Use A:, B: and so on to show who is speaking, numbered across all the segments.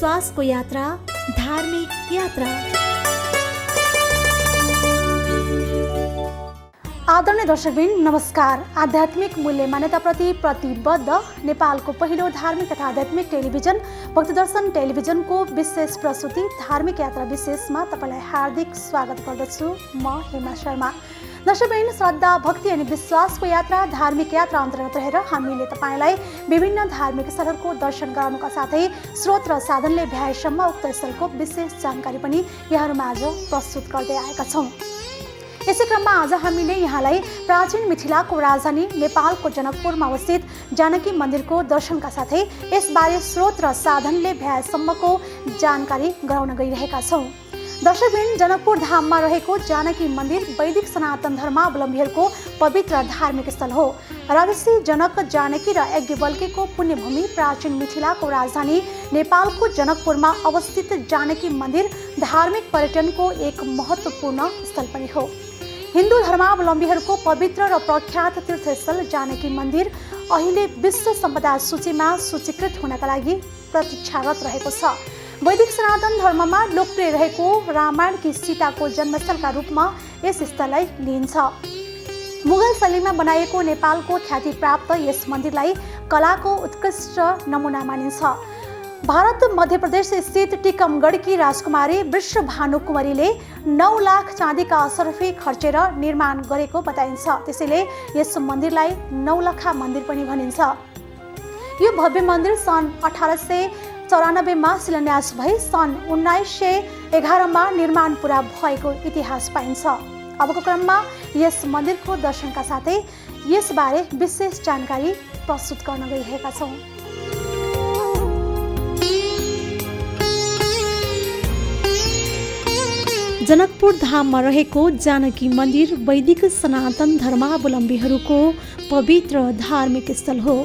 A: विश्वासको यात्रा, धार्मिक यात्रा। आदरणीय दर्शकवृन्द नमस्कार। आध्यात्मिक मूल्य मान्यताप्रति प्रतिबद्ध नेपालको पहिलो धार्मिक तथा आध्यात्मिक टेलिभिजन भक्तिदर्शन टेलिभिजनको विशेष प्रस्तुति धार्मिक यात्रा विशेषमा तपाईलाई हार्दिक स्वागत गर्दछु। म हेमा शर्मा। दर्शकवृन्द, श्रद्धा, भक्ति अनि विश्वासको यात्रा धार्मिक यात्रा अन्तर्गत रहेर हामीले तपाईलाई विभिन्न धार्मिक स्थलहरूको दर्शन गराउनुका साथै स्रोत र साधनले भ्याएसम्म उक्त स्थलको विशेष जानकारी पनि यहाँहरूमा आज प्रस्तुत गर्दै आएका छौँ। यसै क्रममा आज हामीले यहाँलाई प्राचीन मिथिलाको राजधानी नेपालको जनकपुरमा अवस्थित जानकी मन्दिरको दर्शनका साथै यसबारे स्रोत र साधनले भ्याएसम्मको जानकारी गराउन गइरहेका छौँ। दर्शकवृन्द, जनकपुर धाममा रहेको जानकी मन्दिर वैदिक सनातन धर्मावलम्बीहरूको पवित्र धार्मिक स्थल हो। राजर्षि जनक, जानकी र यज्ञवल्क्यको पुण्यभूमि प्राचीन मिथिलाको राजधानी नेपालको जनकपुरमा अवस्थित जानकी मन्दिर धार्मिक पर्यटनको एक महत्त्वपूर्ण स्थल पनि हो। हिन्दू धर्मावलम्बीहरूको पवित्र र प्रख्यात तीर्थस्थल जानकी मन्दिर अहिले विश्व सम्पदा सूचीमा सूचीकृत हुनका लागि प्रतीक्षारत रहेको छ। वैदिक सनातन धर्ममा लोकप्रिय रहेको रामायणकी सीताको जन्मस्थलका रूपमा यस स्थललाई लिइन्छ। मुगल शैलीमा बनाइएको नेपालको ख्याति प्राप्त यस मन्दिरलाई कलाको उत्कृष्ट नमुना मानिन्छ। भारत मध्य प्रदेश स्थित टिकमगढकी राजकुमारी वृषभानु कुमारीले 9 लाख चाँदीका असरफी खर्चेर निर्माण गरेको बताइन्छ। त्यसैले यस मन्दिरलाई नौलखा मन्दिर पनि भनिन्छ। यो भव्य मन्दिर सन् 1894 मा शिलान्यास भई सन् 1911 मा निर्माण पुरा भएको इतिहास पाइन्छ। अबको क्रममा यस मन्दिरको दर्शनका साथै यसबारे विशेष जानकारी प्रस्तुत गर्न गइरहेका छौँ। जनकपुर धाममा रहेको जानकी मन्दिर वैदिक सनातन धर्मावलम्बीहरूको पवित्र धार्मिक स्थल हो।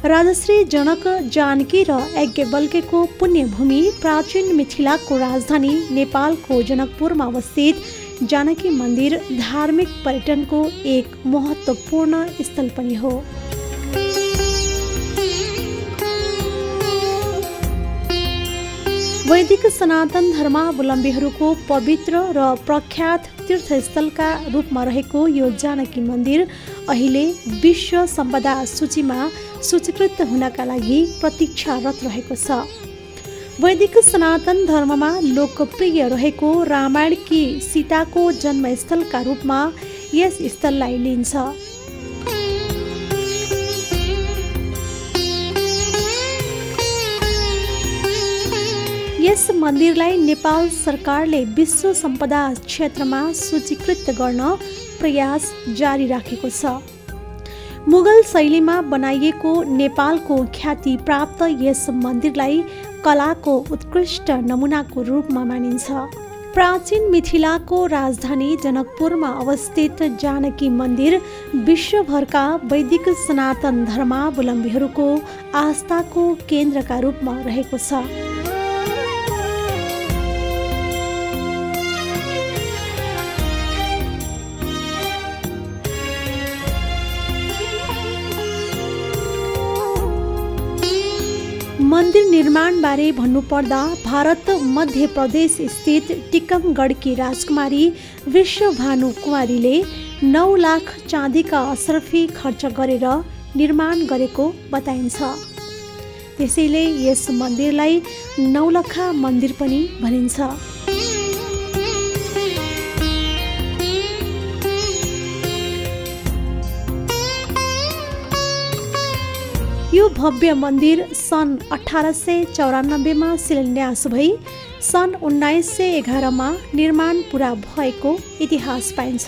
A: राजश्री जनक, जानकी र यज्ञवल्क्यको पुण्यभूमि प्राचीन मिथिलाको राजधानी नेपालको जनकपुरमा अवस्थित जानकी मन्दिर धार्मिक पर्यटनको एक महत्त्वपूर्ण स्थल पनि हो। वैदिक सनातन धर्मावलम्बीहरूको पवित्र र प्रख्यात तीर्थस्थलका रूपमा रहेको यो जानकी मन्दिर अहिले विश्व सम्पदा सूचीमा सूचीकृत हुनका लागि प्रतीक्षारत रहेको छ। वैदिक सनातन धर्ममा लोकप्रिय रहेको रामायणकी सीताको जन्मस्थलका रूपमा यस स्थललाई लिइन्छ। यस मन्दिरलाई नेपाल सरकारले विश्व सम्पदा क्षेत्रमा सूचीकृत गर्न प्रयास जारी राखेको छ। मुगल शैलीमा बनाइएको नेपालको ख्याति प्राप्त यस मन्दिरलाई कलाको उत्कृष्ट नमुनाको रूपमा मानिन्छ। प्राचीन मिथिलाको राजधानी जनकपुरमा अवस्थित जानकी मन्दिर विश्वभरका वैदिक सनातन धर्मावलम्बीहरूको आस्थाको केन्द्रका रूपमा रहेको छ। मन्दिर निर्माणबारे भन्नुपर्दा भारत मध्य प्रदेश स्थित टिकमगढकी राजकुमारी वृषभानु कुमारीले 9 लाख चाँदीका असरफी खर्च गरेर निर्माण गरेको बताइन्छ। त्यसैले यस मन्दिरलाई नौलखा मन्दिर पनि भनिन्छ। यो भव्य मन्दिर सन् 1894 मा शिलान्यास भई सन् 1911 मा निर्माण पुरा भएको इतिहास पाइन्छ।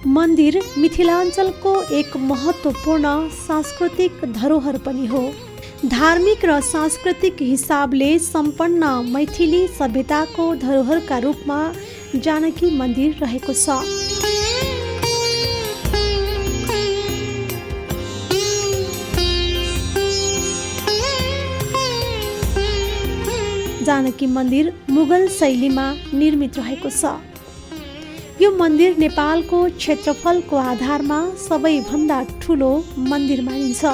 A: मन्दिर मिथिलाञ्चलको एक महत्त्वपूर्ण सांस्कृतिक धरोहर पनि हो। धार्मिक र सांस्कृतिक हिसाबले सम्पन्न मैथिली सभ्यताको धरोहरका रूपमा जानकी मन्दिर रहेको छ। जानकी मन्दिर मुगल शैलीमा निर्मित रहेको छ। यो मन्दिर नेपालको क्षेत्रफलको आधारमा सबैभन्दा ठुलो मन्दिर मानिन्छ।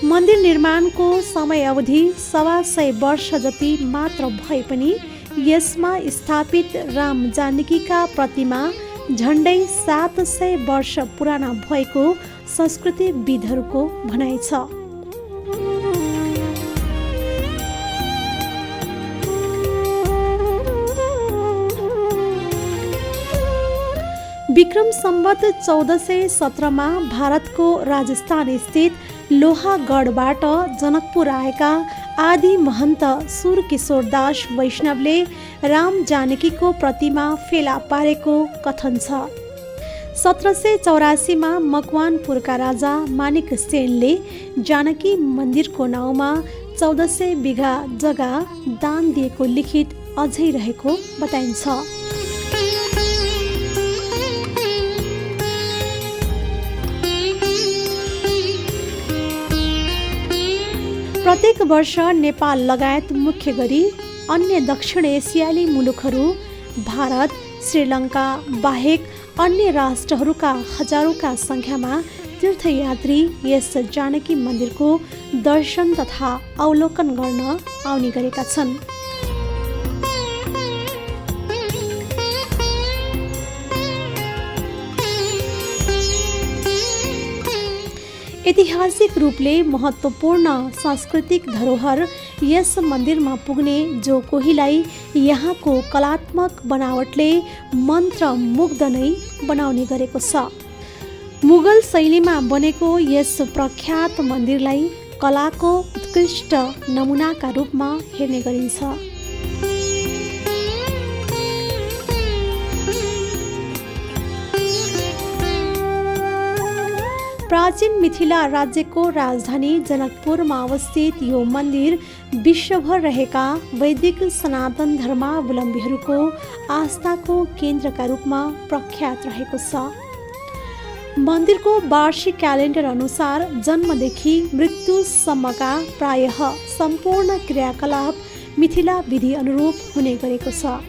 A: मन्दिर निर्माणको समय अवधि 125 वर्ष जति मात्र भए पनि यसमा स्थापित राम जानकीका प्रतिमा झन्डै 700 वर्ष पुराना भएको संस्कृतिविदहरूको भनाइ छ। विक्रम सम्वत 1417 भारतको राजस्थान स्थित लोहागढबाट जनकपुर आएका आदि महन्त सुरकिशोर दास वैष्णवले राम जानकीको प्रतिमा फेला पारेको कथन छ। 1784 मकवानपुरका राजा मानिक सेनले जानकी मन्दिरको नाउँमा 1400 बिघा जग्गा दान दिएको लिखित अझै रहेको बताइन्छ। प्रत्येक वर्ष नेपाल लगायत मुख्य गरी अन्य दक्षिण एसियाली मुलुकहरू, भारत, श्रीलङ्का बाहेक अन्य राष्ट्रहरूका हजारौंका सङ्ख्यामा तीर्थयात्री यस जानकी मन्दिरको दर्शन तथा अवलोकन गर्न आउने गरेका छन्। ऐतिहासिक रूपले महत्त्वपूर्ण सांस्कृतिक धरोहर यस मन्दिरमा पुग्ने जो कोहीलाई यहाँको कलात्मक बनावटले मन्त्रमुग्ध नै बनाउने गरेको छ। मुगल शैलीमा बनेको यस प्रख्यात मन्दिरलाई कलाको उत्कृष्ट नमुनाका रूपमा हेर्ने गरिन्छ। प्राचीन मिथिला राज्यको राजधानी जनकपुरमा अवस्थित यो मन्दिर विश्वभर रहेका वैदिक सनातन धर्मावलम्बीहरूको आस्थाको केन्द्रका रूपमा प्रख्यात रहेको छ। मन्दिरको वार्षिक क्यालेन्डर अनुसार जन्मदेखि मृत्युसम्मका प्रायः सम्पूर्ण क्रियाकलाप मिथिला विधि अनुरूप हुने गरेको छ।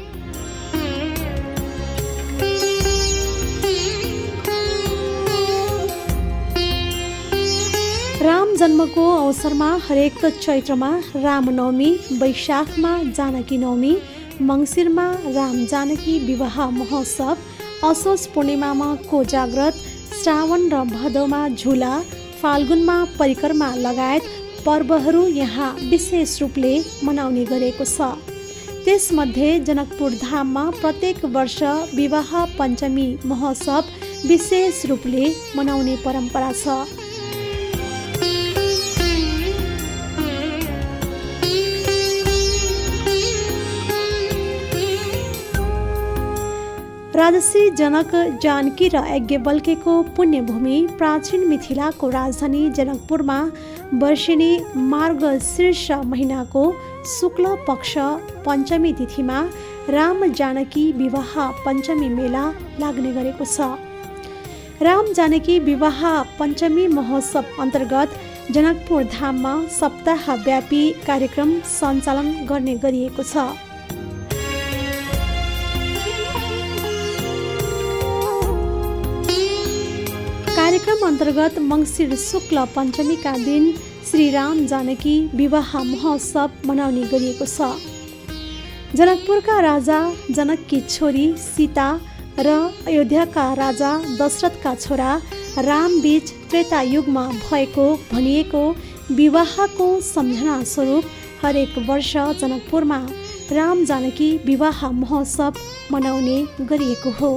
A: राम जन्मको अवसरमा हरेक चैत्रमा रामनवमी, वैशाखमा जानकी नवमी, मङ्सिरमा राम जानकी विवाह महोत्सव, असोज पूर्णिमामा कोजाग्रत, श्रावण र भदौमा झुला, फाल्गुनमा परिक्रमा लगायत पर्वहरू यहाँ विशेष रूपले मनाउने गरेको छ। त्यसमध्ये जनकपुर धाममा प्रत्येक वर्ष विवाह पञ्चमी महोत्सव विशेष रूपले मनाउने परम्परा छ। राजश्री जनक, जानकी र यज्ञवल्क्यको पुण्यभूमि प्राचीन मिथिलाको राजधानी जनकपुरमा वर्षेनी मार्गशीर्ष महिनाको शुक्ल पक्ष पञ्चमी तिथिमा राम जानकी विवाह पञ्चमी मेला लाग्ने गरेको छ। राम जानकी विवाह पञ्चमी महोत्सव अन्तर्गत जनकपुर धाममा सप्ताहव्यापी कार्यक्रम सञ्चालन गर्ने गरिएको छ। कार्यक्रम अन्तर्गत मङ्सिर शुक्ल पञ्चमीका दिन श्री राम जानकी विवाह महोत्सव मनाउने गरिएको छ। जनकपुरका राजा जनककी छोरी सीता र अयोध्याका राजा दशरथका छोरा राम बीच त्रेता युगमा भएको भनिएको विवाहको सम्झना स्वरूप हरेक वर्ष जनकपुरमा राम जानकी विवाह महोत्सव मनाउने गरिएको हो।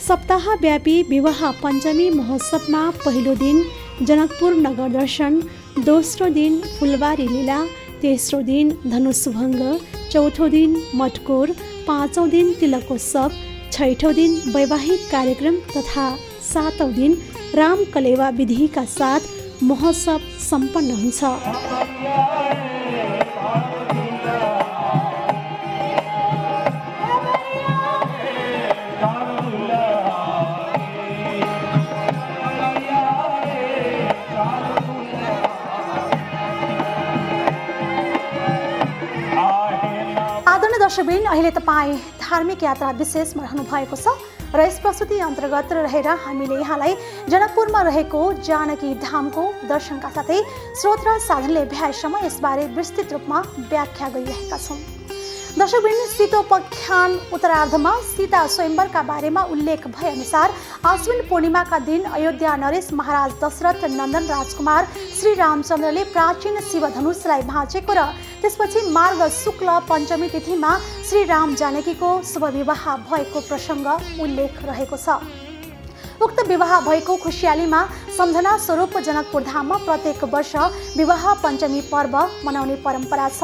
A: सप्ताहव्यापी विवाह पञ्चमी महोत्सवमा पहिलो दिन जनकपुर नगर दर्शन, दोस्रो दिन फुलबारी लीला, तेस्रो दिन धनुषभङ्ग, चौथो दिन मटकोर, पाँचौं दिन तिलकोत्सव, छैठौं दिन वैवाहिक कार्यक्रम तथा सातौं दिन राम कलेवा विधिका साथ महोत्सव सम्पन्न हुन्छ। दर्शकबिन अहिले तपाईँ धार्मिक यात्रा विशेषमा रहनु भएको छ र यस प्रस्तुति अन्तर्गत रहेर हामीले यहाँलाई जनकपुरमा रहेको जानकी धामको दर्शनका साथै स्रोत र साधनले भ्याएसम्म यसबारे विस्तृत रूपमा व्याख्या गरिरहेका छौँ। दर्शकबिन शीतोपख्यान उत्तरार्धमा सीता स्वयंवरका बारेमा उल्लेख भए अनुसार आश्विन पूर्णिमाका दिन अयोध्या नरेश महाराज दशरथ नन्दन राजकुमार श्री रामचन्द्रले प्राचीन शिवधनुषलाई भाँचेको र त्यसपछि मार्ग शुक्ल पञ्चमी तिथिमा श्री राम जानकीको शुभ विवाह भएको प्रसङ्ग उल्लेख रहेको छ। उक्त विवाह भएको खुसियालीमा सम्झना स्वरूप जनकपुर धाममा प्रत्येक वर्ष विवाह पञ्चमी पर्व मनाउने परम्परा छ।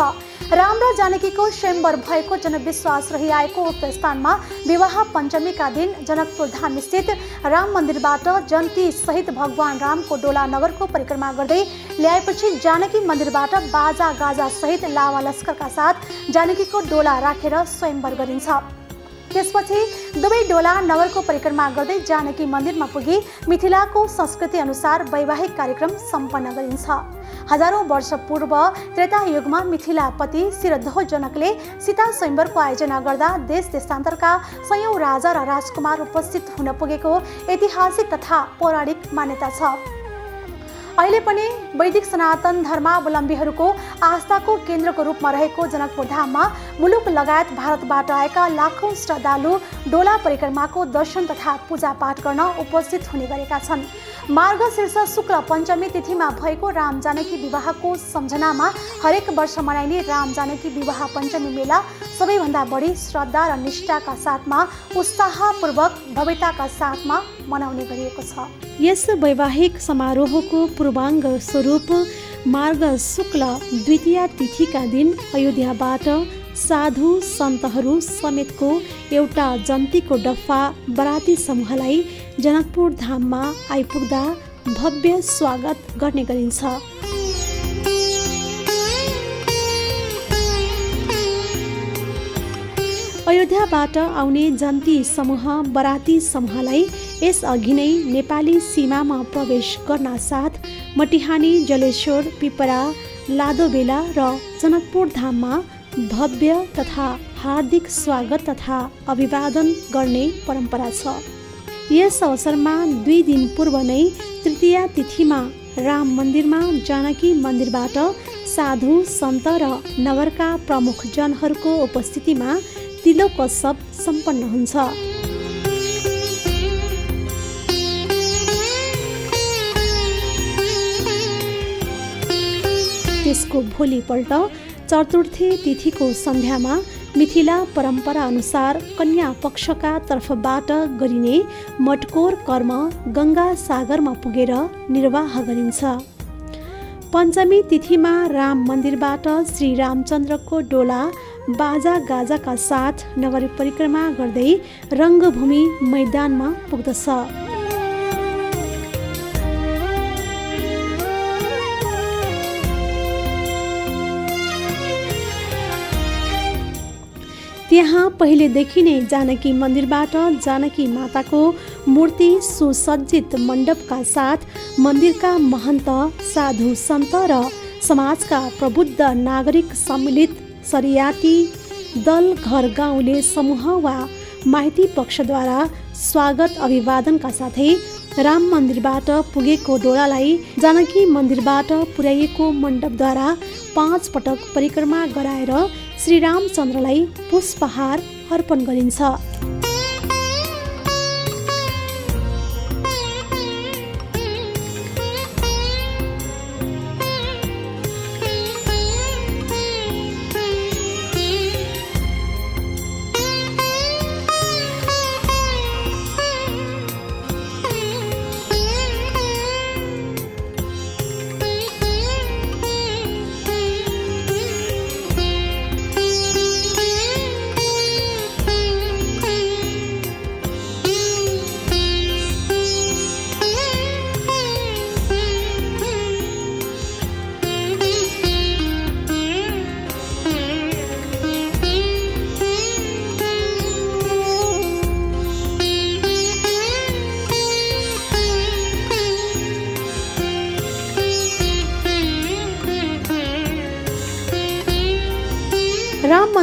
A: राम र जानकीको स्वयंवर भएको जनविश्वास रहिआएको उक्त स्थानमा विवाह पञ्चमीका दिन जनकपुर धाम स्थित राम मन्दिरबाट जन्ती सहित भगवान रामको डोला नगरको परिक्रमा गर्दै ल्याएपछि जानकी मन्दिरबाट बाजा गाजा सहित लावा लस्करका साथ जानकीको डोला राखेर स्वयंवर गरिन्छ। त्यसपछि दुवै डोला नगरको परिक्रमा गर्दै जानकी मन्दिरमा पुगी मिथिलाको संस्कृति अनुसार वैवाहिक कार्यक्रम सम्पन्न गरिन्छ। हजारौं वर्ष पूर्व त्रेता युगमा मिथिलापति शिरध्वज जनकले सीता स्वयंवरको आयोजना गर्दा देश देशान्तरका सयौं राजा र राजकुमार उपस्थित हुन पुगेको ऐतिहासिक तथा पौराणिक मान्यता छ। अहिले पनि वैदिक सनातन धर्मावलम्बीहरूको आस्थाको केन्द्रको रूपमा रहेको जनकपुर धाममा मुलुक लगायत भारतबाट आएका लाखौं श्रद्धालु डोला परिक्रमाको दर्शन तथा पूजापाठ गर्न उपस्थित हुने गरेका छन्। मार्गशीर्ष शुक्ल पञ्चमी तिथिमा भएको राम जानकी विवाहको सम्झनामा हरेक वर्ष मनाइने राम जानकी विवाह पञ्चमी मेला सबैभन्दा बढी श्रद्धा र निष्ठाका साथमा उत्साहपूर्वक भव्यताका साथमा मनाउने गरिएको छ। यस वैवाहिक समारोहको पूर्वाङ्ग स्वरूप मार्ग शुक्ल द्वितीया तिथिका दिन अयोध्याबाट साधु सन्तहरू समेतको एउटा जन्तीको डफा बराती समूहलाई जनकपुर धाममा आइपुग्दा भव्य स्वागत गर्ने गरिन्छ। अयोध्याबाट आउने जन्ती समूह बराती समूहलाई यस अघि नै नेपाली सीमामा प्रवेश गर्न साथ मटिहानी जलेश्वर पिपरा लादोबेला र जनकपुर धाममा भव्य तथा हार्दिक स्वागत तथा अभिवादन गर्ने परम्परा छ। यस अवसरमा 2 दिन पूर्व नै तृतीया तिथिमा राम मन्दिरमा जानकी मन्दिरबाट साधु सन्त र नगरका प्रमुख जनहरूको उपस्थितिमा तिलोत्सव सम्पन्न हुन्छ। त्यसको भोलिपल्ट चतुर्थी तिथिको सन्ध्यामा मिथिला परम्परा अनुसार कन्या पक्षका तर्फबाट गरिने मटकोर कर्म गङ्गा सागरमा पुगेर निर्वाह गरिन्छ। पञ्चमी तिथिमा राम मन्दिरबाट श्री रामचन्द्रको डोला बाजा गाजाका साथ नगर परिक्रमा गर्दै रङ्गभूमि मैदानमा पुग्दछ। त्यहाँ पहिलेदेखि नै जानकी मन्दिरबाट जानकी माताको मूर्ति सुसज्जित मण्डपका साथ मन्दिरका महन्त साधु सन्त र समाजका प्रबुद्ध नागरिक सम्मिलित शरियाती दल घर गाउँले समूह वा माइती पक्षद्वारा स्वागत अभिवादनका साथै राम मन्दिरबाट पुगेको डोलालाई जानकी मन्दिरबाट पुर्याइएको मण्डपद्वारा 5 पटक परिक्रमा गराएर श्री रामचन्द्रलाई पुष्पहार अर्पण गरिन्छ।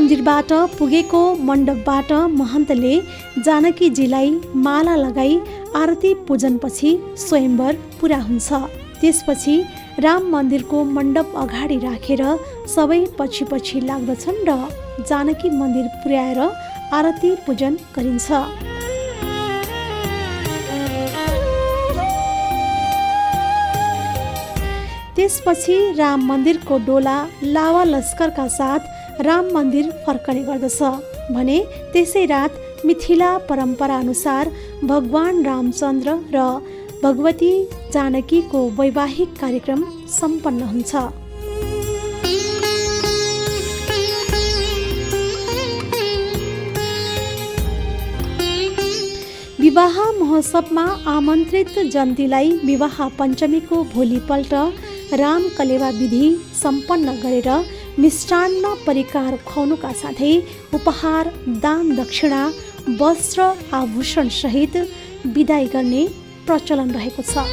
A: मन्दिरबाट पुगेको मण्डपबाट महन्तले जानकीजीलाई माला लगाई आरती पूजनपछि स्वयंवर पुरा हुन्छ। त्यसपछि राम मन्दिरको मण्डप अगाडि राखेर सबै पछि लाग्दछन् र जानकी मन्दिर पुर्याएर आरती पूजन गरिन्छ। त्यसपछि राम मन्दिरको डोला लावा लस्करका साथ राम मन्दिर फर्कने गर्दछ भने त्यसै रात मिथिला परम्परा अनुसार भगवान रामचन्द्र र भगवती जानकीको वैवाहिक कार्यक्रम सम्पन्न हुन्छ। विवाह महोत्सवमा आमन्त्रित जन्तीलाई विवाह पञ्चमीको भोलिपल्ट राम कलेवा विधि सम्पन्न गरेर मिष्टान्न परिकार खुवाउनुका साथै उपहार, दान दक्षिणा, वस्त्र आभूषण सहित बिदाई गर्ने प्रचलन रहेको छ।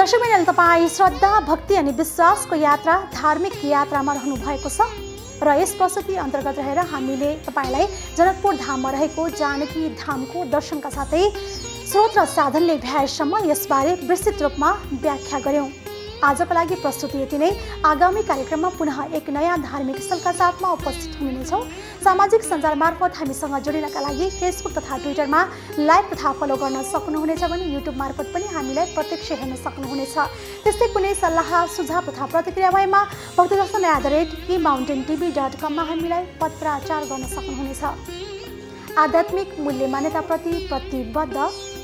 A: दर्शकबिन अहिले तपाईँ श्रद्धा भक्ति अनि विश्वासको यात्रा धार्मिक यात्रामा रहनु भएको छ र यस प्रस्तुति अन्तर्गत रहेर हामीले तपाईँलाई जनकपुर धाममा रहेको जानकी धामको दर्शनका साथै स्रोत र साधनले भ्याएसम्म यसबारे विस्तृत रूपमा व्याख्या गर्यौं। आजको लागि प्रस्तुति यति नै। आगामी कार्यक्रममा पुनः एक नयाँ धार्मिक स्थलका साथमा उपस्थित हुनेछौँ। सामाजिक सञ्जाल मार्फत हामीसँग जोडिनका लागि फेसबुक तथा ट्विटरमा लाइक तथा फलो गर्न सक्नुहुनेछ भने युट्युब मार्फत पनि हामीलाई प्रत्यक्ष हेर्न सक्नुहुनेछ। त्यस्तै कुनै सल्लाह सुझाव तथा प्रतिक्रिया भएमा भक्तिदर्शन@kmountaintv.com मा हामीलाई पत्राचार गर्न सक्नुहुनेछ। आध्यात्मिक मूल्य मान्यताप्रति प्रतिबद्ध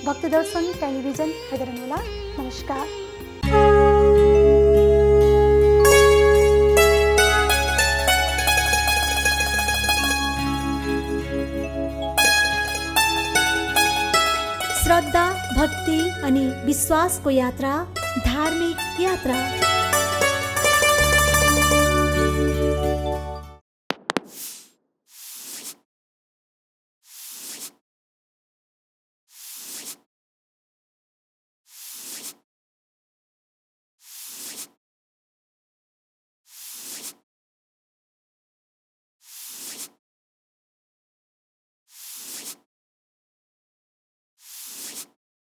A: भक्तिदर्शन टेलिभिजन हेर्दै रहनुहोला। नमस्कार। श्रद्धा भक्ति अनि विश्वासको यात्रा धार्मिक यात्रा।